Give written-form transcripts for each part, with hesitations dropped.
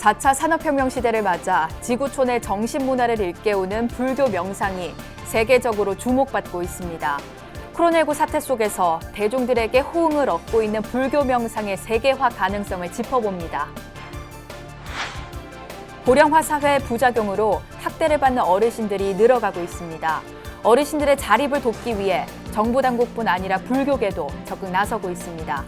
4차 산업혁명 시대를 맞아 지구촌의 정신문화를 일깨우는 불교 명상이 세계적으로 주목받고 있습니다. 코로나19 사태 속에서 대중들에게 호응을 얻고 있는 불교 명상의 세계화 가능성을 짚어봅니다. 고령화 사회의 부작용으로 학대를 받는 어르신들이 늘어가고 있습니다. 어르신들의 자립을 돕기 위해 정부 당국뿐 아니라 불교계도 적극 나서고 있습니다.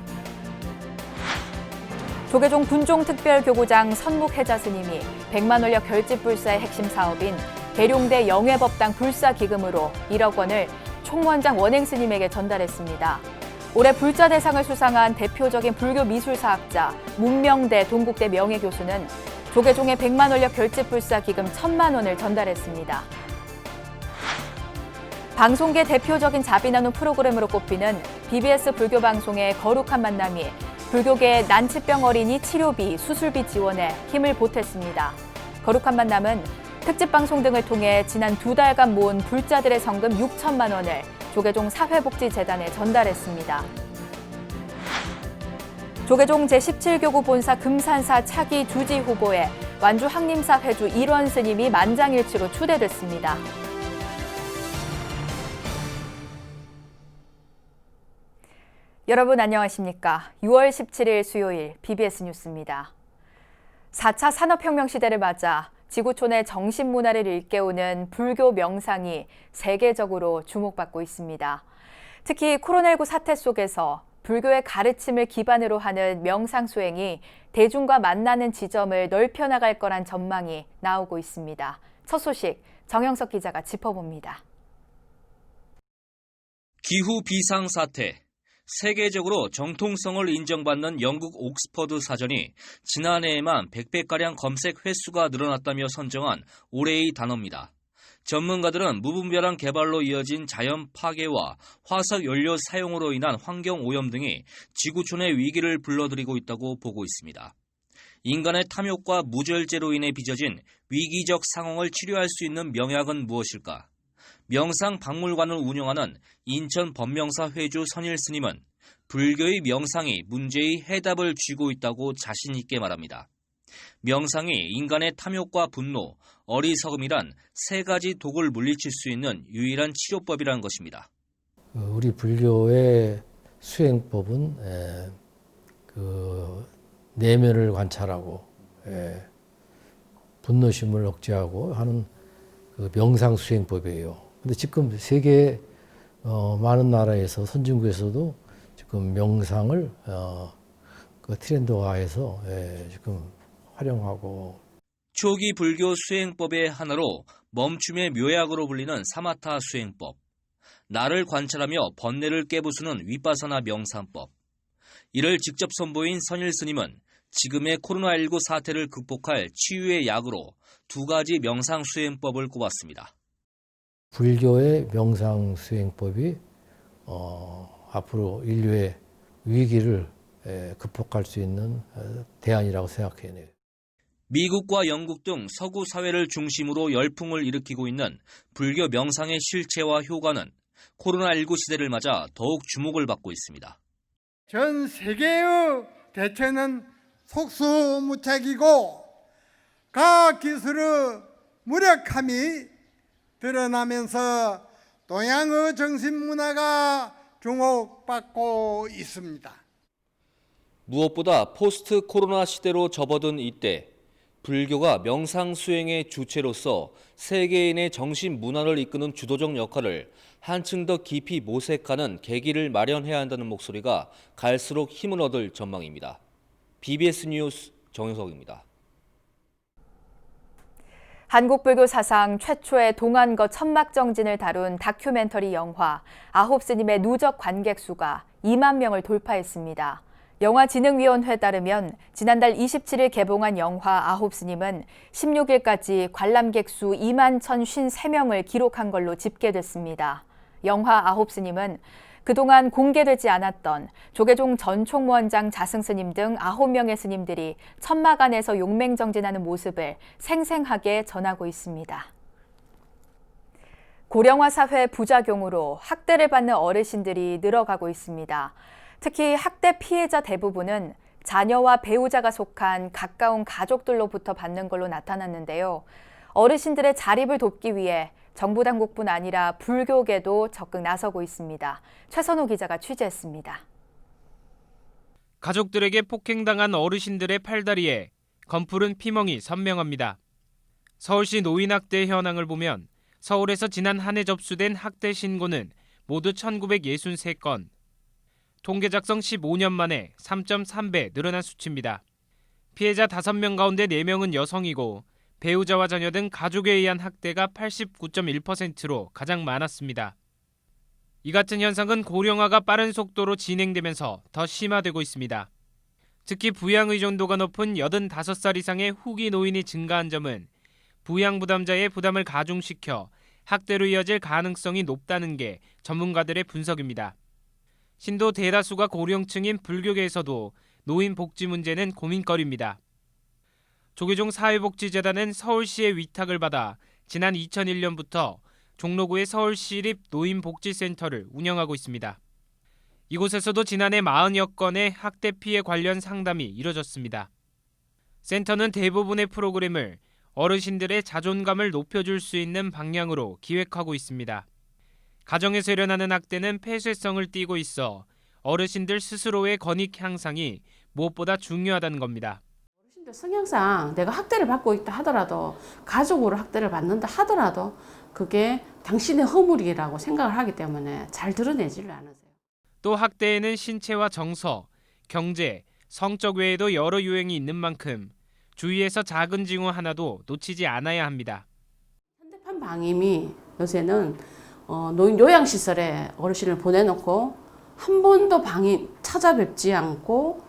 조계종 군종특별교구장 선묵혜자 스님이 백만원력 결집불사의 핵심 사업인 계룡대 영회법당 불사기금으로 1억 원을 총무원장 원행 스님에게 전달했습니다. 올해 불자 대상을 수상한 대표적인 불교 미술사학자 문명대 동국대 명예교수는 조계종의 백만원력 결집불사 기금 1,000만 원을 전달했습니다. 방송계 대표적인 자비나눔 프로그램으로 꼽히는 BBS 불교방송의 거룩한 만남이 불교계의 난치병 어린이 치료비, 수술비 지원에 힘을 보탰습니다. 거룩한 만남은 특집 방송 등을 통해 지난 2달간 모은 불자들의 성금 6천만 원을 조계종 사회복지재단에 전달했습니다. 조계종 제17교구 본사 금산사 차기 주지 후보에 완주 항림사 회주 일원 스님이 만장일치로 추대됐습니다. 여러분 안녕하십니까? 6월 17일 수요일 BBS 뉴스입니다. 4차 산업혁명 시대를 맞아 지구촌의 정신문화를 일깨우는 불교 명상이 세계적으로 주목받고 있습니다. 특히 코로나19 사태 속에서 불교의 가르침을 기반으로 하는 명상 수행이 대중과 만나는 지점을 넓혀 나갈 거란 전망이 나오고 있습니다. 첫 소식 정영석 기자가 짚어봅니다. 기후 비상 사태. 세계적으로 정통성을 인정받는 영국 옥스퍼드 사전이 지난해에만 100배가량 검색 횟수가 늘어났다며 선정한 올해의 단어입니다. 전문가들은 무분별한 개발로 이어진 자연 파괴와 화석 연료 사용으로 인한 환경 오염 등이 지구촌의 위기를 불러들이고 있다고 보고 있습니다. 인간의 탐욕과 무절제로 인해 빚어진 위기적 상황을 치료할 수 있는 명약은 무엇일까? 명상 박물관을 운영하는 인천 법명사 회주 선일 스님은 불교의 명상이 문제의 해답을 쥐고 있다고 자신 있게 말합니다. 명상이 인간의 탐욕과 분노, 어리석음이란 세 가지 독을 물리칠 수 있는 유일한 치료법이라는 것입니다. 우리 불교의 수행법은 내면을 관찰하고 분노심을 억제하고 하는 명상 수행법이에요. 근데 지금 세계 많은 나라에서 선진국에서도 지금 명상을 트렌드화해서 지금 활용하고. 초기 불교 수행법의 하나로 멈춤의 묘약으로 불리는 사마타 수행법, 나를 관찰하며 번뇌를 깨부수는 위파사나 명상법. 이를 직접 선보인 선일 스님은 지금의 코로나19 사태를 극복할 치유의 약으로 두 가지 명상 수행법을 꼽았습니다. 불교의 명상 수행법이 앞으로 인류의 위기를 극복할 수 있는 대안이라고 생각해요. 미국과 영국 등 서구 사회를 중심으로 열풍을 일으키고 있는 불교 명상의 실체와 효과는 코로나19 시대를 맞아 더욱 주목을 받고 있습니다. 전 세계의 대체는 속수무책이고 과학기술의 무력함이 드러나면서 동양의 정신문화가 주목받고 있습니다. 무엇보다 포스트 코로나 시대로 접어든 이때 불교가 명상 수행의 주체로서 세계인의 정신 문화를 이끄는 주도적 역할을 한층 더 깊이 모색하는 계기를 마련해야 한다는 목소리가 갈수록 힘을 얻을 전망입니다. BBS 뉴스 정영석입니다. 한국 불교 사상 최초의 동안거 천막정진을 다룬 다큐멘터리 영화 아홉 스님의 누적 관객 수가 2만 명을 돌파했습니다. 영화진흥위원회에 따르면 지난달 27일 개봉한 영화 아홉 스님은 16일까지 관람객 수 2만 1,053명을 기록한 걸로 집계됐습니다. 영화 아홉 스님은 그동안 공개되지 않았던 조계종 전 총무원장 자승 스님 등 9명의 스님들이 천막 안에서 용맹정진하는 모습을 생생하게 전하고 있습니다. 고령화 사회의 부작용으로 학대를 받는 어르신들이 늘어가고 있습니다. 특히 학대 피해자 대부분은 자녀와 배우자가 속한 가까운 가족들로부터 받는 걸로 나타났는데요. 어르신들의 자립을 돕기 위해 정부 당국뿐 아니라 불교계도 적극 나서고 있습니다. 최선호 기자가 취재했습니다. 가족들에게 폭행당한 어르신들의 팔다리에 검푸른 피멍이 선명합니다. 서울시 노인학대 현황을 보면 서울에서 지난 한 해 접수된 학대 신고는 모두 1963건. 통계 작성 15년 만에 3.3배 늘어난 수치입니다. 피해자 5명 가운데 4명은 여성이고 배우자와 자녀 등 가족에 의한 학대가 89.1%로 가장 많았습니다. 이 같은 현상은 고령화가 빠른 속도로 진행되면서 더 심화되고 있습니다. 특히 부양 의존도가 높은 85살 이상의 후기 노인이 증가한 점은 부양 부담자의 부담을 가중시켜 학대로 이어질 가능성이 높다는 게 전문가들의 분석입니다. 신도 대다수가 고령층인 불교계에서도 노인 복지 문제는 고민거리입니다. 조계종 사회복지재단은 서울시의 위탁을 받아 지난 2001년부터 종로구의 서울시립 노인복지센터를 운영하고 있습니다. 이곳에서도 지난해 40여 건의 학대 피해 관련 상담이 이뤄졌습니다. 센터는 대부분의 프로그램을 어르신들의 자존감을 높여줄 수 있는 방향으로 기획하고 있습니다. 가정에서 일어나는 학대는 폐쇄성을 띠고 있어 어르신들 스스로의 권익 향상이 무엇보다 중요하다는 겁니다. 어르신들 성향상 내가 학대를 받고 있다 하더라도 가족으로 학대를 받는다 하더라도 그게 당신의 허물이라고 생각을 하기 때문에 잘 드러내지를 않으세요. 또 학대에는 신체와 정서, 경제, 성적 외에도 여러 유형이 있는 만큼 주위에서 작은 징후 하나도 놓치지 않아야 합니다. 현대판 방임이 요새는 노인 요양시설에 어르신을 보내놓고 한 번도 방임 찾아뵙지 않고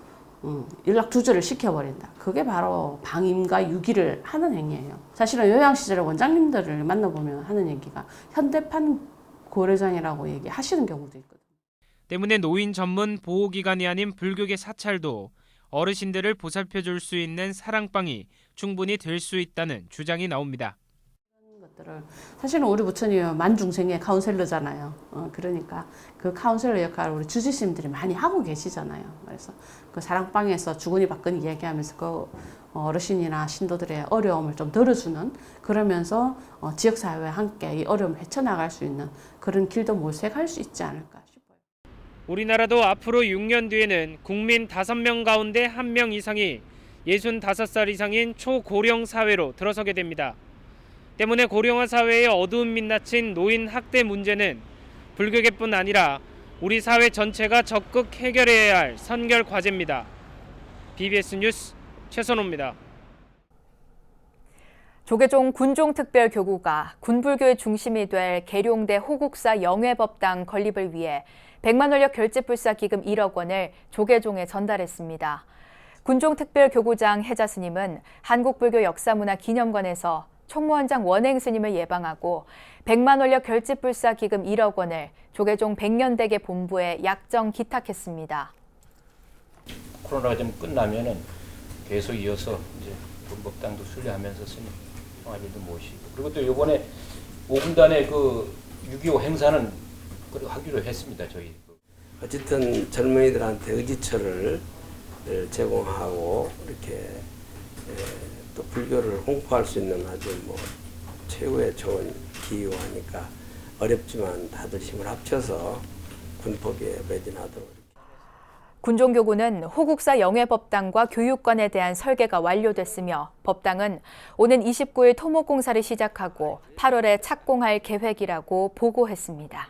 연락 두절을 시켜버린다. 그게 바로 방임과 유기를 하는 행위예요. 사실은 요양시설의 원장님들을 만나보면 하는 얘기가 현대판 고려장애라고 얘기하시는 경우도 있거든요. 때문에 노인 전문 보호기관이 아닌 불교계 사찰도 어르신들을 보살펴줄 수 있는 사랑방이 충분히 될 수 있다는 주장이 나옵니다. 사실은 우리 부처님은 만중생의 카운셀러잖아요. 그러니까 그 카운셀러 역할을 우리 주지스님들이 많이 하고 계시잖아요. 그래서 그 사랑방에서 주거니 받거니 얘기하면서 그 어르신이나 신도들의 어려움을 좀 덜어주는, 그러면서 지역사회와 함께 이 어려움을 헤쳐나갈 수 있는 그런 길도 모색할 수 있지 않을까 싶어요. 우리나라도 앞으로 6년 뒤에는 국민 5명 가운데 1명 이상이 65살 이상인 초고령 사회로 들어서게 됩니다. 때문에 고령화 사회의 어두운 민낯인 노인 학대 문제는 불교계뿐 아니라 우리 사회 전체가 적극 해결해야 할 선결 과제입니다. BBS 뉴스 최선호입니다. 조계종 군종특별교구가 군불교의 중심이 될 계룡대 호국사 영회법당 건립을 위해 100만 원력 결집불사 기금 1억 원을 조계종에 전달했습니다. 군종특별교구장 해자 스님은 한국불교역사문화기념관에서 총무원장 원행 스님을 예방하고 100만 원력 결집불사 기금 1억 원을 조계종 백년대계 본부에 약정 기탁했습니다. 코로나가 좀 끝나면은 계속 이어서 이제 본법당도 순례하면서 스님 성아지도 모시고, 그리고 또 이번에 5분단의 그 6.25 행사는 하기로 했습니다. 저희. 어쨌든 젊은이들한테 의지처를 제공하고 이렇게 또 불교를 홍보할 수 있는 아주 최고의 좋은 기회하니까 어렵지만 다들 힘을 합쳐서 군법에 매진하도록. 군종교구는 호국사 영회법당과 교육관에 대한 설계가 완료됐으며 법당은 오는 29일 토목공사를 시작하고 8월에 착공할 계획이라고 보고했습니다.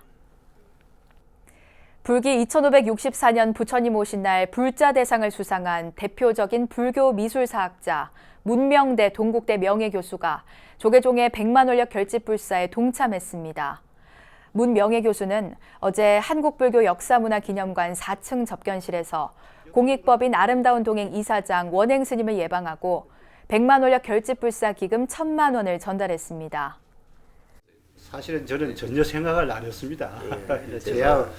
불기 2564년 부처님 오신 날 불자대상을 수상한 대표적인 불교 미술사학자 문명대 동국대 명예교수가 조계종의 100만 원력 결집불사에 동참했습니다. 문 명예교수는 어제 한국불교 역사문화기념관 4층 접견실에서 공익법인 아름다운 동행 이사장 원행 스님을 예방하고 100만 원력 결집불사 기금 1,000만 원을 전달했습니다. 사실은 저는 전혀 생각을 안 했습니다. 제가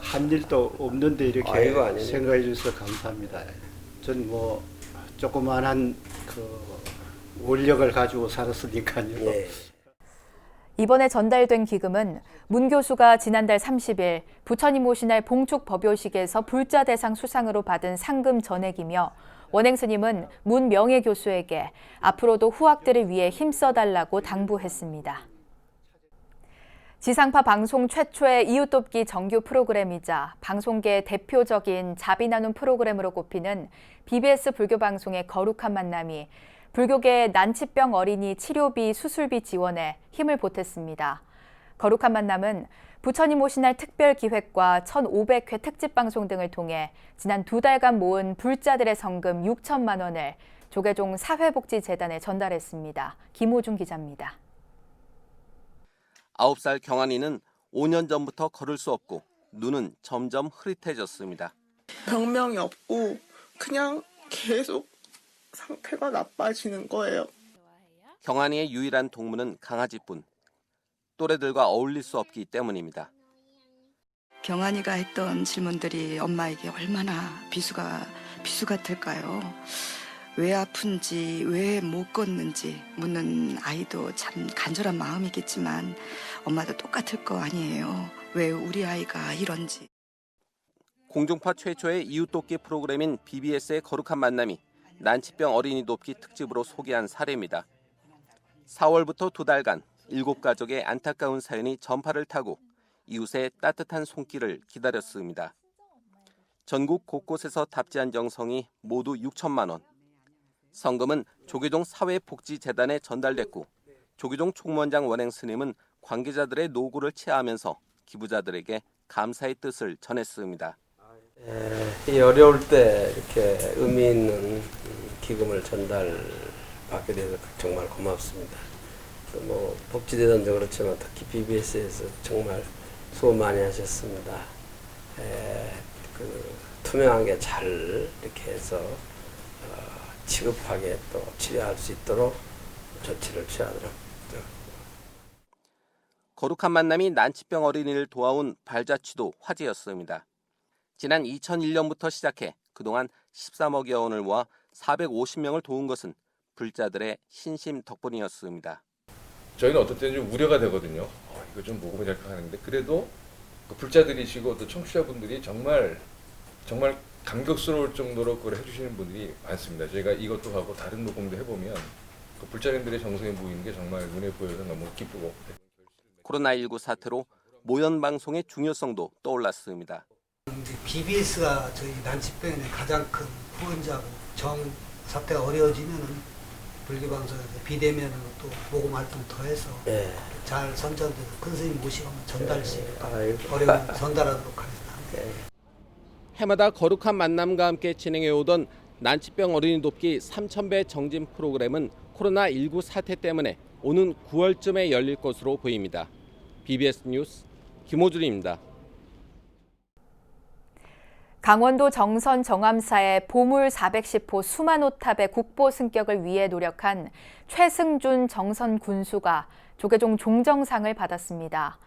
한 일도 없는데 이렇게 생각해 주셔서 감사합니다. 전 조그만한 그 원력을 가지고 살았으니까요. 이번에 전달된 기금은 문 교수가 지난달 30일 부처님 오신날 봉축 법요식에서 불자 대상 수상으로 받은 상금 전액이며 원행 스님은 문 명예 교수에게 앞으로도 후학들을 위해 힘써달라고 당부했습니다. 지상파 방송 최초의 이웃돕기 정규 프로그램이자 방송계의 대표적인 자비 나눔 프로그램으로 꼽히는 BBS 불교 방송의 거룩한 만남이 불교계의 난치병 어린이 치료비 수술비 지원에 힘을 보탰습니다. 거룩한 만남은 부처님 오신날 특별기획과 1,500회 특집방송 등을 통해 지난 2달간 모은 불자들의 성금 6천만 원을 조계종 사회복지재단에 전달했습니다. 김호중 기자입니다. 9살 경환이는 5년 전부터 걸을 수 없고 눈은 점점 흐릿해졌습니다. 병명이 없고 그냥 계속 상태가 나빠지는 거예요. 경환이의 유일한 동무는 강아지뿐. 또래들과 어울릴 수 없기 때문입니다. 경환이가 했던 질문들이 엄마에게 얼마나 비수 같을까요? 왜 아픈지, 왜 못 걷는지 묻는 아이도 참 간절한 마음이겠지만 엄마도 똑같을 거 아니에요. 왜 우리 아이가 이런지. 공중파 최초의 이웃돕기 프로그램인 BBS의 거룩한 만남이 난치병 어린이 돕기 특집으로 소개한 사례입니다. 4월부터 2달간 7가족의 안타까운 사연이 전파를 타고 이웃의 따뜻한 손길을 기다렸습니다. 전국 곳곳에서 답지한 정성이 모두 6천만 원. 성금은 조계종 사회복지재단에 전달됐고 조계종 총무원장 원행 스님은 관계자들의 노고를 치하하면서 기부자들에게 감사의 뜻을 전했습니다. 이 어려울 때 이렇게 의미 있는 기금을 전달받게 돼서 정말 고맙습니다. 또 복지재단도 그렇지만 특히 BBS에서 정말 수고 많이 하셨습니다. 투명하게 잘 이렇게 해서 지급하게 또 치료할 수 있도록 조치를 취하도록. 거룩한 만남이 난치병 어린이를 도와온 발자취도 화제였습니다. 지난 2001년부터 시작해 그동안 13억여 원을 모아 450명을 도운 것은 불자들의 신심 덕분이었습니다. 저희는 어떨 때는 좀 우려가 되거든요. 이거 좀 먹으면 될까 하는데 그래도 그 불자들이시고 또 청취자분들이 정말 감격스러울 정도로 그걸 해주시는 분들이 많습니다. 저희가 이것도 하고 다른 녹음도 해보면 그 불자님들의 정성이 보이는 게 정말 눈에 보여서 너무 기쁘고. 코로나19 사태로 모연 방송의 중요성도 떠올랐습니다. BBS가 저희 난치병의 가장 큰 후원자고 정 사태가 어려워지면은 불교방송에서 비대면으로 또 모금 활동 더해서 잘 선전돼서 큰 스님 모시고 어려운 전달하도록 하겠습니다. 해마다 거룩한 만남과 함께 진행해오던 난치병 어린이 돕기 3,000배 정진 프로그램은 코로나19 사태 때문에 오는 9월쯤에 열릴 것으로 보입니다. BBS 뉴스 김호준입니다. 강원도 정선 정암사의 보물 410호 수만호탑의 국보 승격을 위해 노력한 최승준 정선 군수가 조계종 종정상을 받았습니다.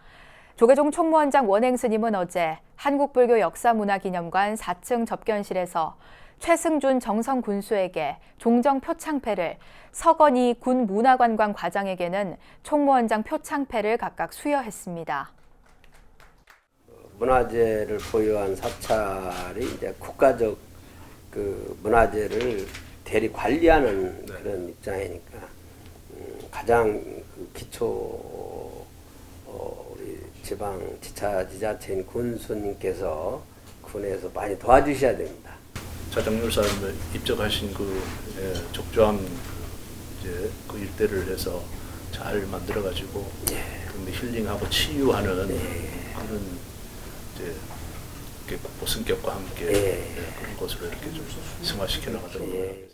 조계종 총무원장 원행 스님은 어제 한국불교 역사문화기념관 4층 접견실에서 최승준 정선 군수에게 종정 표창패를, 서건희 군 문화관광 과장에게는 총무원장 표창패를 각각 수여했습니다. 문화재를 보유한 사찰이 이제 국가적 그 문화재를 대리 관리하는 그런 입장이니까 가장 그 기초 우리 지방 지자체인 군수님께서 군에서 많이 도와주셔야 됩니다. 자정률사님을 입적하신 그 적조함 이제 그 일대를 해서 잘 만들어가지고 힐링하고 치유하는 그런 이제 국보 승격과 함께 그런 것으로 이렇게 좀 승화시켜 나가도록 하겠습니다.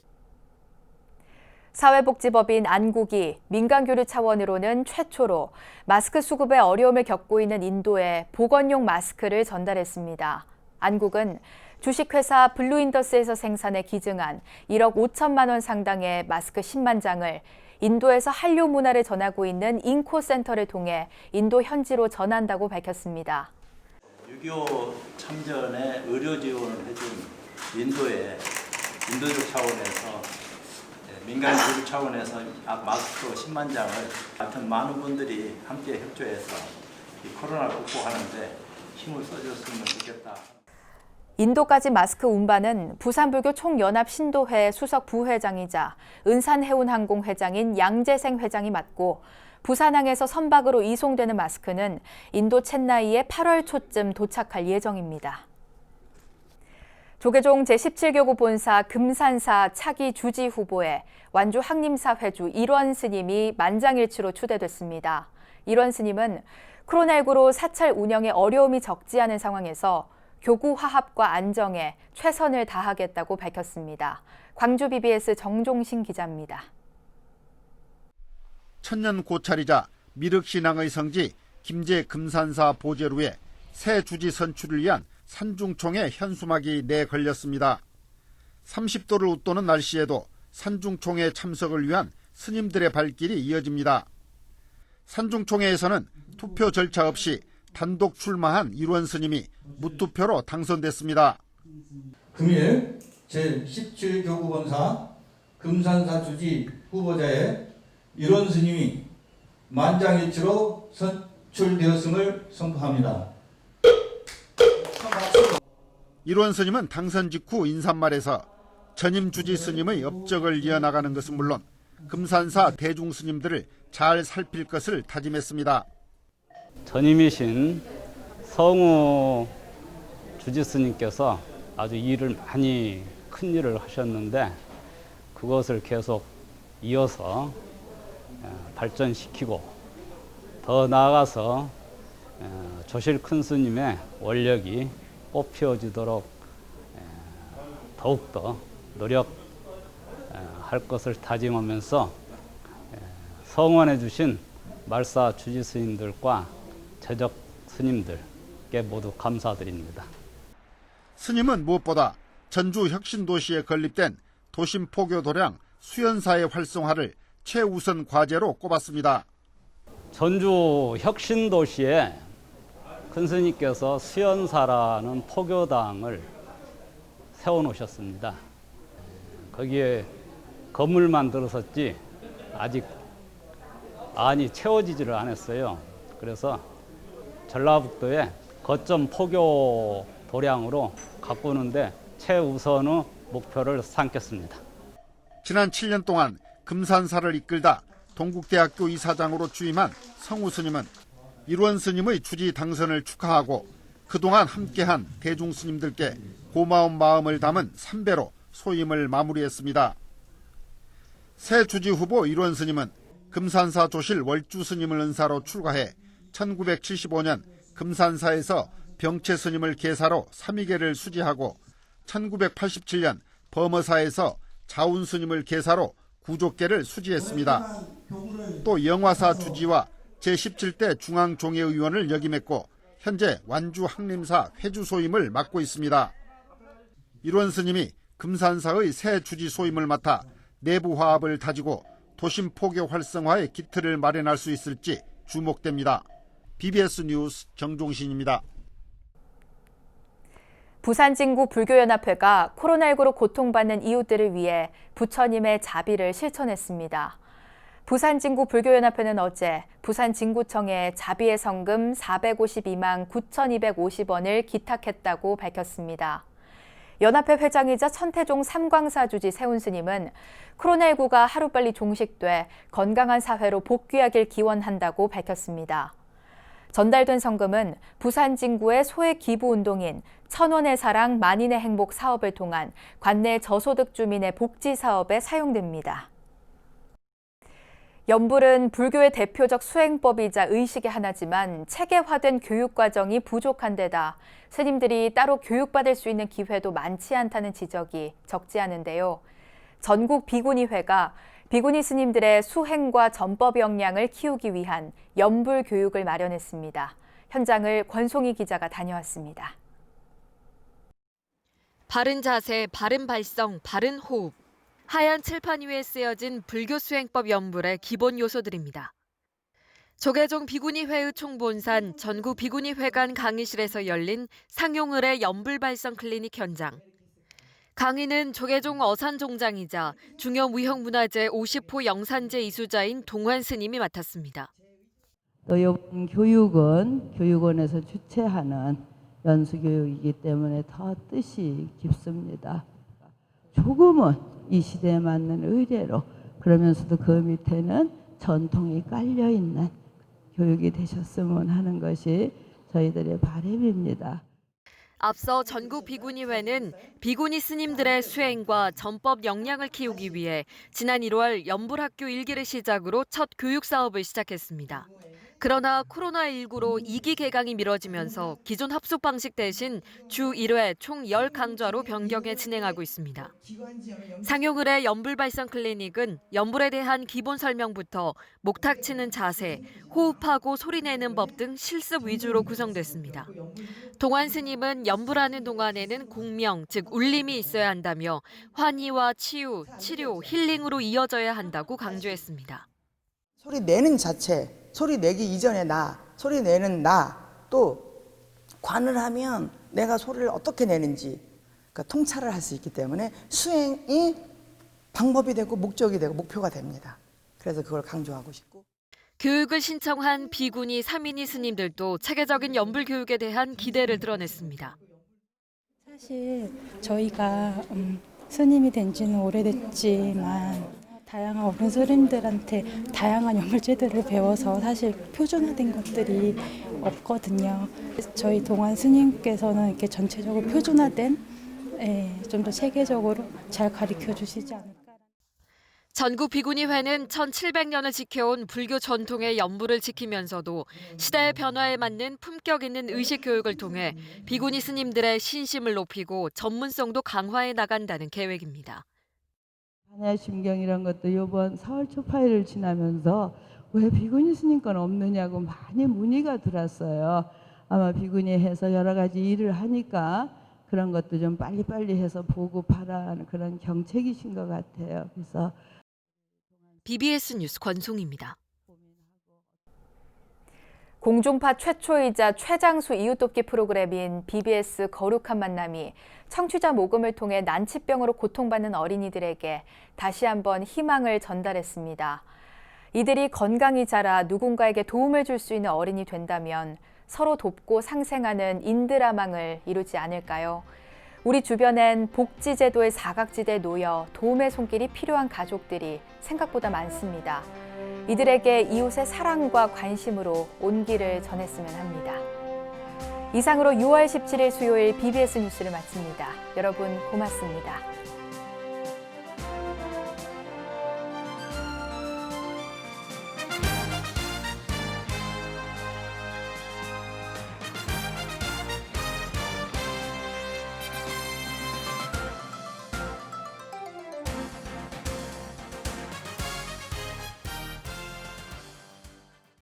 사회복지법인 안국이 민간교류 차원으로는 최초로 마스크 수급에 어려움을 겪고 있는 인도에 보건용 마스크를 전달했습니다. 안국은 주식회사 블루인더스에서 생산해 기증한 1억 5천만 원 상당의 마스크 10만 장을 인도에서 한류 문화를 전하고 있는 인코센터를 통해 인도 현지로 전한다고 밝혔습니다. 6.25 참전에 의료 지원을 해준 인도적 차원에서 민간 교류 차원에서 마스크 10만 장을 하여튼 많은 분들이 함께 협조해서 이 코로나를 극복하는데 힘을 써줬으면 좋겠다. 인도까지 마스크 운반은 부산불교 총연합 신도회 수석 부회장이자 은산해운항공 회장인 양재생 회장이 맡고 부산항에서 선박으로 이송되는 마스크는 인도 첸나이에 8월 초쯤 도착할 예정입니다. 조계종 제17교구 본사 금산사 차기 주지 후보에 완주 항림사 회주 일원 스님이 만장일치로 추대됐습니다. 일원 스님은 코로나19로 사찰 운영에 어려움이 적지 않은 상황에서 교구 화합과 안정에 최선을 다하겠다고 밝혔습니다. 광주 BBS 정종신 기자입니다. 천년 고찰이자 미륵신앙의 성지 김제 금산사 보제루에 새 주지 선출을 위한 산중총회 현수막이 내걸렸습니다. 30도를 웃도는 날씨에도 산중총회 참석을 위한 스님들의 발길이 이어집니다. 산중총회에서는 투표 절차 없이 단독 출마한 일원 스님이 무투표로 당선됐습니다. 금일 제17교구 본사 금산사 주지 후보자의 일원 스님이 만장일치로 선출되었음을 선포합니다. 일원 스님은 당선 직후 인사말에서 전임 주지 스님의 업적을 이어나가는 것은 물론 금산사 대중 스님들을 잘 살필 것을 다짐했습니다. 전임이신 성우 주지 스님께서 아주 일을 많이 큰 일을 하셨는데 그것을 계속 이어서 발전시키고 더 나아가서 조실 큰 스님의 원력이 뽑혀지도록 더욱더 노력할 것을 다짐하면서 성원해 주신 말사 주지 스님들과 제적 스님들께 모두 감사드립니다. 스님은 무엇보다 전주 혁신도시에 건립된 도심 포교 도량 수연사의 활성화를 최우선 과제로 꼽았습니다. 전주 혁신도시에 큰 스님께서 수연사라는 포교당을 세워놓으셨습니다. 거기에 건물만 들어섰지 아직 안이 채워지지를 않았어요. 그래서 전라북도에 거점 포교 도량으로 가꾸는데 최우선의 목표를 삼겠습니다. 지난 7년 동안 금산사를 이끌다 동국대학교 이사장으로 취임한 성우 스님은 일원 스님의 주지 당선을 축하하고 그동안 함께한 대중 스님들께 고마운 마음을 담은 삼배로 소임을 마무리했습니다. 새 주지 후보 일원 스님은 금산사 조실 월주 스님을 은사로 출가해 1975년 금산사에서 병채 스님을 계사로 삼위계를 수지하고 1987년 범어사에서 자운 스님을 계사로 구족계를 수지했습니다. 또 영화사 주지와 제17대 중앙종회의원을 역임했고 현재 완주 항림사 회주 소임을 맡고 있습니다. 일원 스님이 금산사의 새 주지 소임을 맡아 내부 화합을 다지고 도심 포교 활성화의 기틀을 마련할 수 있을지 주목됩니다. BBS 뉴스 정종신입니다. 부산진구 불교연합회가 코로나19로 고통받는 이웃들을 위해 부처님의 자비를 실천했습니다. 부산진구 불교연합회는 어제 부산진구청에 자비의 성금 452만 9,250원을 기탁했다고 밝혔습니다. 연합회 회장이자 천태종 삼광사 주지 세운 스님은 코로나19가 하루빨리 종식돼 건강한 사회로 복귀하길 기원한다고 밝혔습니다. 전달된 성금은 부산진구의 소액 기부 운동인 천원의 사랑 만인의 행복 사업을 통한 관내 저소득 주민의 복지 사업에 사용됩니다. 연불은 불교의 대표적 수행법이자 의식의 하나지만 체계화된 교육 과정이 부족한 데다 스님들이 따로 교육받을 수 있는 기회도 많지 않다는 지적이 적지 않은데요. 전국 비구니회가 비구니 스님들의 수행과 전법 역량을 키우기 위한 연불 교육을 마련했습니다. 현장을 권송희 기자가 다녀왔습니다. 바른 자세, 바른 발성, 바른 호흡. 하얀 칠판 위에 쓰여진 불교 수행법 연불의 기본 요소들입니다. 조계종 비구니회의 총본산 전국 비구니회관 강의실에서 열린 상용을의 연불 발성 클리닉 현장. 강의는 조계종 어산종장이자 중요무형문화재 50호 영산제 이수자인 동환 스님이 맡았습니다. 또 이번 교육은 교육원에서 주최하는 연수교육이기 때문에 더 뜻이 깊습니다. 조금은 이 시대에 맞는 의례로 그러면서도 그 밑에는 전통이 깔려있는 교육이 되셨으면 하는 것이 저희들의 바람입니다. 앞서 전국 비구니회는 비구니 스님들의 수행과 전법 역량을 키우기 위해 지난 1월 연불학교 1기를 시작으로 첫 교육 사업을 시작했습니다. 그러나 코로나19로 2기 개강이 미뤄지면서 기존 합숙 방식 대신 주 1회 총 10강좌로 변경해 진행하고 있습니다. 상용을의 연불발성 클리닉은 연불에 대한 기본 설명부터 목탁 치는 자세, 호흡하고 소리내는 법 등 실습 위주로 구성됐습니다. 동환 스님은 연불하는 동안에는 공명, 즉 울림이 있어야 한다며 환희와 치유, 치료, 힐링으로 이어져야 한다고 강조했습니다. 소리 내는 자체, 소리 내기 이전에 나, 소리 내는 나, 또 관을 하면 내가 소리를 어떻게 내는지 그러니까 통찰을 할 수 있기 때문에 수행이 방법이 되고 목적이 되고 목표가 됩니다. 그래서 그걸 강조하고 싶고. 교육을 신청한 비구니 3인이 스님들도 체계적인 연불 교육에 대한 기대를 드러냈습니다. 사실 저희가 스님이 된 지는 오래됐지만 다양한 어른 스님들한테 다양한 연불제도를 배워서 사실 표준화된 것들이 없거든요. 저희 동환 스님께서는 이렇게 전체적으로 표준화된 좀 더 체계적으로 잘 가르쳐 주시지 않을까. 전국 비구니회는 1700년을 지켜온 불교 전통의 연불을 지키면서도 시대의 변화에 맞는 품격 있는 의식 교육을 통해 비구니 스님들의 신심을 높이고 전문성도 강화해 나간다는 계획입니다. 반야심경 이런 것도 이번 4월 초파일을 지나면서 왜 비구니 스님 건 없느냐고 많이 문의가 들었어요. 아마 비구니에서 여러 가지 일을 하니까 그런 것도 좀 빨리빨리 해서 보고하라는 그런 경책이신 것 같아요. 그래서 BBS 뉴스 권송입니다. 공중파 최초이자 최장수 이웃돕기 프로그램인 BBS 거룩한 만남이 청취자 모금을 통해 난치병으로 고통받는 어린이들에게 다시 한번 희망을 전달했습니다. 이들이 건강히 자라 누군가에게 도움을 줄 수 있는 어른이 된다면 서로 돕고 상생하는 인드라망을 이루지 않을까요? 우리 주변엔 복지제도의 사각지대에 놓여 도움의 손길이 필요한 가족들이 생각보다 많습니다. 이들에게 이웃의 사랑과 관심으로 온기를 전했으면 합니다. 이상으로 6월 17일 수요일 BBS 뉴스를 마칩니다. 여러분 고맙습니다.